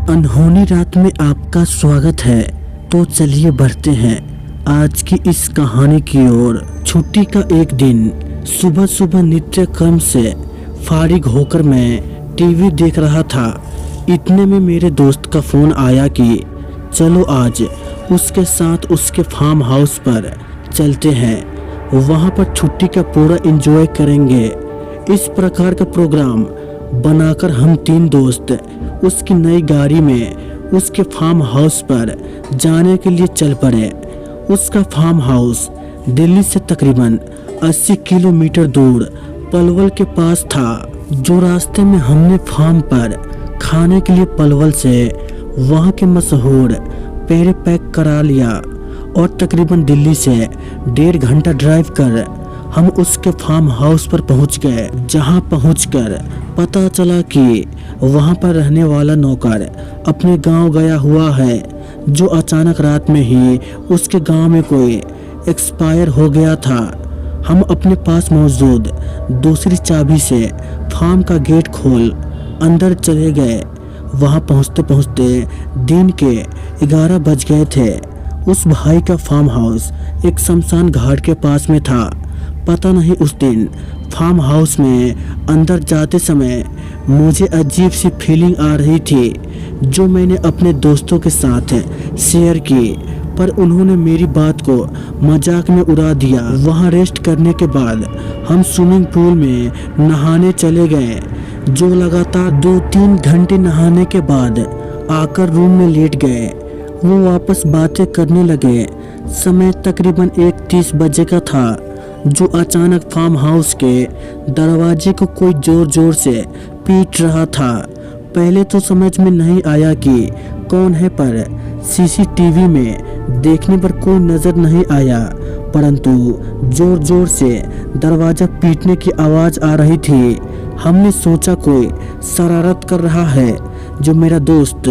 अनहोनी रात में आपका स्वागत है। तो चलिए बढ़ते हैं आज की इस कहानी की ओर। छुट्टी का एक दिन सुबह सुबह नित्य कर्म से फारिग होकर मैं टीवी देख रहा था। इतने में मेरे दोस्त का फोन आया कि चलो आज उसके साथ उसके फार्म हाउस पर चलते हैं, वहाँ पर छुट्टी का पूरा एंजॉय करेंगे। इस प्रकार का प्रोग्राम बनाकर हम तीन दोस्त उसकी नई गाड़ी में उसके फार्म हाउस पर जाने के लिए चल पड़े। उसका फार्म हाउस दिल्ली से तकरीबन 80 किलोमीटर दूर पलवल के पास था। जो रास्ते में हमने फार्म पर खाने के लिए पलवल से वहाँ के मशहूर पेड़े पैक करा लिया और तकरीबन दिल्ली से 1.5 घंटा ड्राइव कर हम उसके फार्म हाउस पर पहुंच गए। जहां पहुंचकर पता चला कि वहां पर रहने वाला नौकर अपने गांव गया हुआ है, जो अचानक रात में ही उसके गांव में कोई एक्सपायर हो गया था। हम अपने पास मौजूद दूसरी चाबी से फार्म का गेट खोल अंदर चले गए। वहां पहुंचते पहुंचते दिन के 11 बज गए थे। उस भाई का फार्म हाउस एक शमशान घाट के पास में था। पता नहीं उस दिन फार्म हाउस में अंदर जाते समय मुझे अजीब सी फीलिंग आ रही थी, जो मैंने अपने दोस्तों के साथ शेयर की, पर उन्होंने मेरी बात को मजाक में उड़ा दिया। वहां रेस्ट करने के बाद हम स्विमिंग पूल में नहाने चले गए, जो लगातार 2-3 घंटे नहाने के बाद आकर रूम में लेट गए। वो वापस बातें करने लगे। समय तकरीबन 1:30 बजे का था, जो अचानक फार्म हाउस के दरवाजे को कोई जोर जोर से पीट रहा था। पहले तो समझ में नहीं आया कि कौन है, पर सीसीटीवी में देखने पर कोई नजर नहीं आया, परंतु जोर जोर से दरवाजा पीटने की आवाज आ रही थी। हमने सोचा कोई शरारत कर रहा है। जो मेरा दोस्त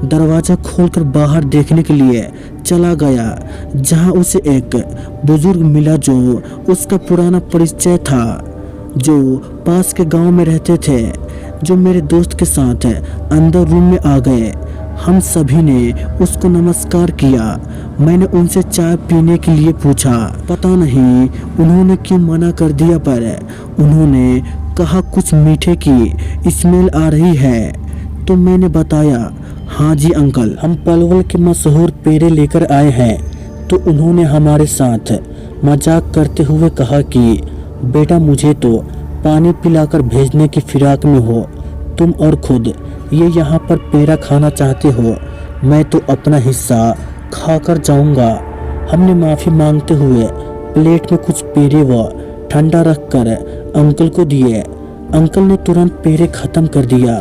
दरवाजा खोलकर बाहर देखने के लिए चला गया, जहां उसे एक बुजुर्ग मिला जो उसका पुराना परिचय था, जो पास के गांव में रहते थे। जो मेरे दोस्त के साथ अंदर रूम में आ गए। हम सभी ने उसको नमस्कार किया। मैंने उनसे चाय पीने के लिए पूछा। पता नहीं उन्होंने क्यों मना कर दिया, पर उन्होंने कहा कुछ मीठे की स्मेल आ रही है। तो मैंने बताया, हाँ जी अंकल, हम पलवल के मशहूर पेड़े लेकर आए हैं। तो उन्होंने हमारे साथ मजाक करते हुए कहा कि बेटा, मुझे तो पानी पिलाकर भेजने की फिराक में हो तुम, और खुद ये यहाँ पर पेड़ा खाना चाहते हो। मैं तो अपना हिस्सा खाकर जाऊँगा। हमने माफ़ी मांगते हुए प्लेट में कुछ पेड़े व ठंडा रखकर अंकल को दिए। अंकल ने तुरंत पेड़े ख़त्म कर दिया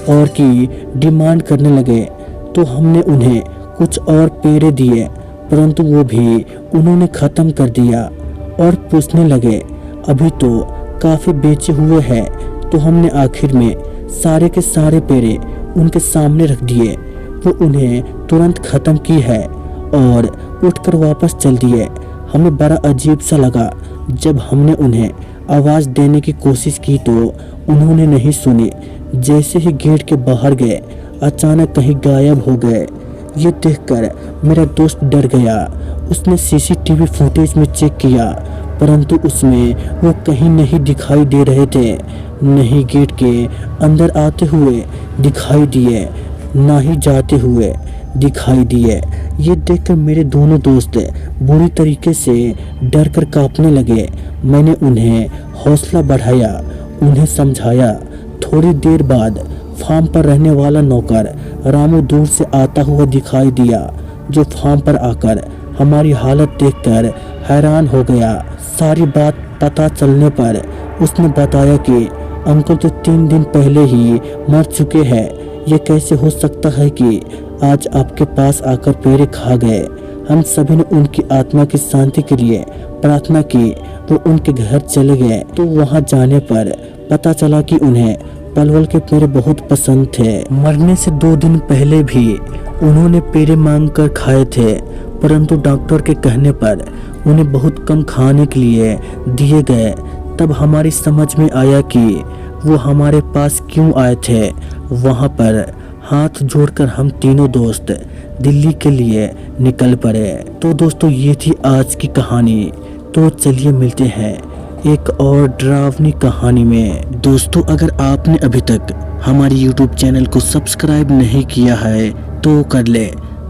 और की डिमांड करने लगे। तो हमने उन्हें कुछ और पेड़े दिए, परंतु वो भी उन्होंने ख़त्म कर दिया और पूछने लगे, अभी तो काफ़ी बेचे हुए हैं। तो हमने आखिर में सारे के सारे पेड़े उनके सामने रख दिए। वो उन्हें तुरंत ख़त्म की है और उठकर वापस चल दिए। हमें बड़ा अजीब सा लगा। जब हमने उन्हें आवाज़ देने की कोशिश की तो उन्होंने नहीं सुनी। जैसे ही गेट के बाहर गए, अचानक कहीं गायब हो गए। ये देखकर मेरा दोस्त डर गया। उसने सीसीटीवी फुटेज में चेक किया, परंतु उसमें वो कहीं नहीं दिखाई दे रहे थे। नहीं गेट के अंदर आते हुए दिखाई दिए, ना ही जाते हुए दिखाई दिए। ये देखकर मेरे दोनों दोस्त बुरी तरीके से डर कर कांपने लगे। मैंने उन्हें हौसला बढ़ाया, उन्हें समझाया। थोड़ी देर बाद फार्म पर रहने वाला नौकर रामू दूर से आता हुआ दिखाई दिया, जो फार्म पर आकर हमारी हालत देखकर हैरान हो गया। सारी बात पता चलने पर उसने बताया कि अंकल तो 3 दिन पहले ही मर चुके हैं। ये कैसे हो सकता है कि आज आपके पास आकर पेड़े खा गए। हम सभी ने उनकी आत्मा की शांति के लिए प्रार्थना की। वो उनके घर चले गए। तो वहां जाने पर पता चला कि उन्हें पलवल के पेड़े बहुत पसंद थे। मरने से 2 दिन पहले भी उन्होंने पेड़े मांग कर खाए थे, परंतु डॉक्टर के कहने पर उन्हें बहुत कम खाने के लिए दिए गए। तब हमारी समझ में आया कि वो हमारे पास क्यों आए थे। वहाँ पर हाथ जोड़कर हम तीनों दोस्त दिल्ली के लिए निकल पड़े। तो दोस्तों ये थी आज की कहानी। तो चलिए मिलते हैं एक और डरावनी कहानी में। दोस्तों अगर आपने अभी तक हमारी YouTube चैनल को सब्सक्राइब नहीं किया है तो कर ले,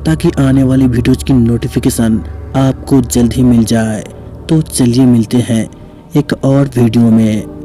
ताकि आने वाली वीडियोज़ की नोटिफिकेशन आपको जल्द ही मिल जाए। तो चलिए मिलते हैं एक और वीडियो में।